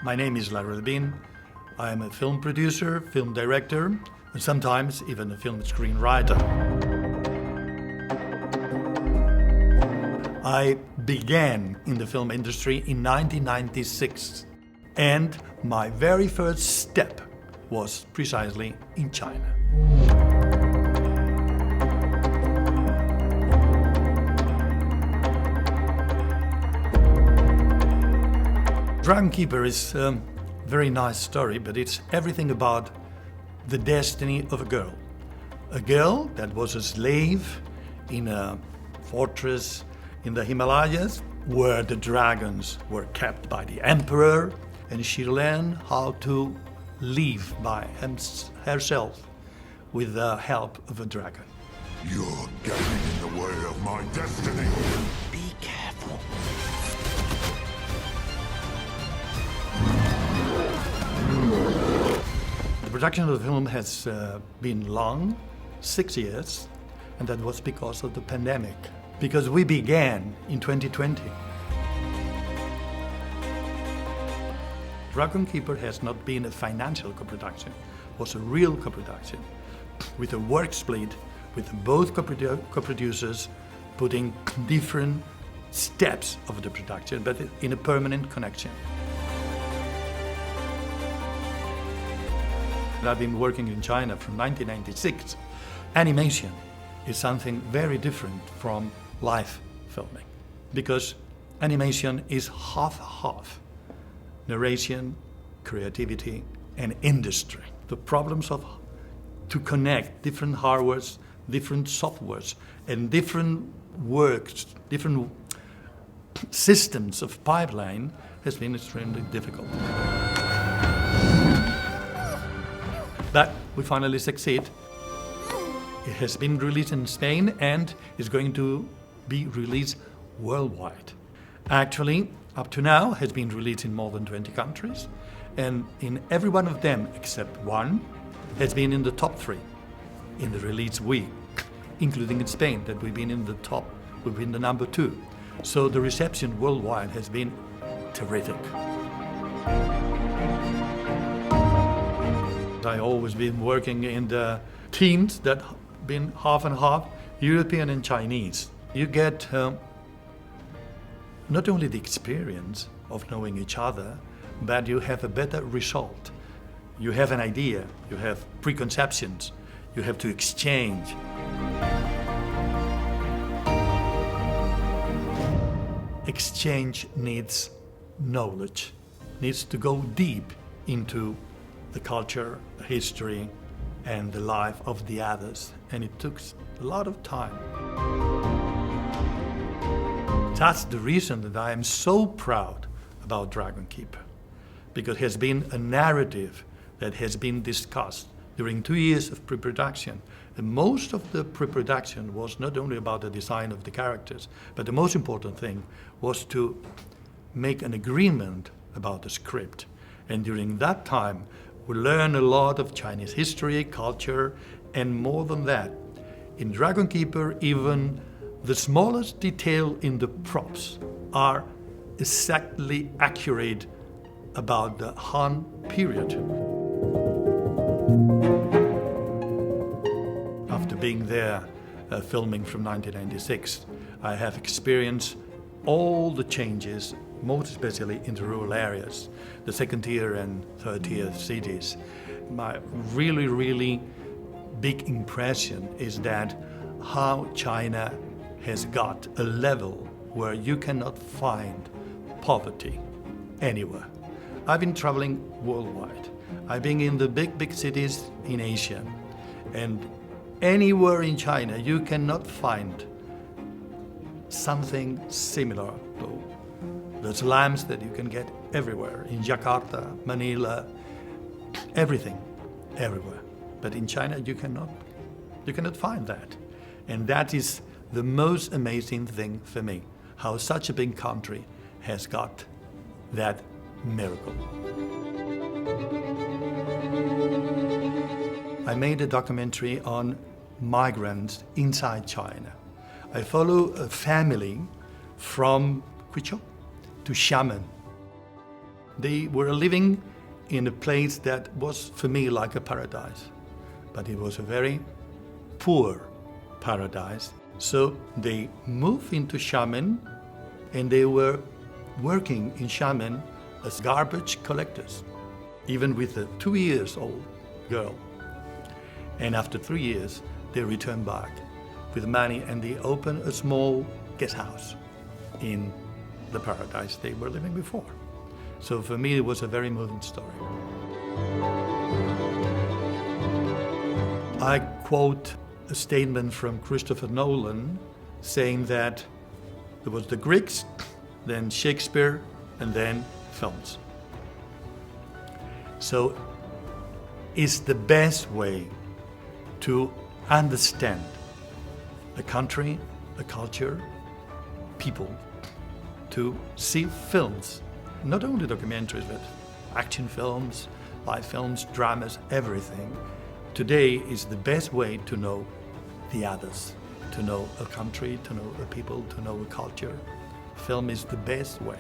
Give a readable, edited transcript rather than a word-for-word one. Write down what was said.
My name is Levene. I am a film producer, film director, and sometimes even a film screenwriter. I began in the film industry in 1996, and my very first step was precisely in China. Dragon Keeper is a very nice story, but it's everything about the destiny of a girl. A girl that was a slave in a fortress in the Himalayas, where the dragons were kept by the emperor, and she learned how to live by herself with the help of a dragon. You're getting in the way of my destiny. Be careful. The production of the film has been long, 6 years, and that was because of the pandemic. Because we began in 2020. Dragon Keeper has not been a financial co-production, it was a real co-production, with a work split with both co-producers putting different steps of the production, but in a permanent connection. I've been working in China from 1996. Animation is something very different from live filming, because animation is half-half. Narration, creativity, and industry. The problems of to connect different hardwares, different softwares, and different works, different systems of pipeline has been extremely difficult. But we finally succeed. It has been released in Spain and is going to be released worldwide. Actually, up to now, has been released in more than 20 countries, and in every one of them, except one, has been in the top 3 in the release week, including in Spain, that we've been in the top, we've been the number 2. So the reception worldwide has been terrific. I always been working in the teams that been half and half, European and Chinese. You get not only the experience of knowing each other, but you have a better result. You have an idea, you have preconceptions, you have to exchange. Exchange needs knowledge, needs to go deep into the culture, the history, and the life of the others, and it took a lot of time. That's the reason that I am so proud about Dragon Keeper, because it has been a narrative that has been discussed during 2 years of pre-production. And most of the pre-production was not only about the design of the characters, but the most important thing was to make an agreement about the script. And during that time, we learned a lot of Chinese history, culture, and more than that. In Dragon Keeper, even the smallest detail in the props are exactly accurate about the Han period. After being there filming from 1996, I have experienced all the changes, most especially in the rural areas, the second tier and third tier cities. My really big impression is that how China has got a level where you cannot find poverty anywhere. I've been traveling worldwide. I've been in the big cities in Asia, and anywhere in China you cannot find something similar to the slums that you can get everywhere, in Jakarta, Manila, everything, everywhere. But in China you cannot find that. And that is the most amazing thing for me, how such a big country has got that miracle. I made a documentary on migrants inside China. I follow a family from Quito to Xiamen. They were living in a place that was, for me, like a paradise. But it was a very poor paradise. So they moved into Xiamen, and they were working in Xiamen as garbage collectors, even with a 2-year-old girl. And after 3 years, they returned back with money, and they opened a small guest house in the paradise they were living before. So for me, it was a very moving story. I quote a statement from Christopher Nolan saying that there was the Greeks, then Shakespeare, and then films. So it's the best way to understand a country, a culture, people, to see films, not only documentaries, but action films, live films, dramas, everything. Today is the best way to know the others, to know a country, to know a people, to know a culture. Film is the best way.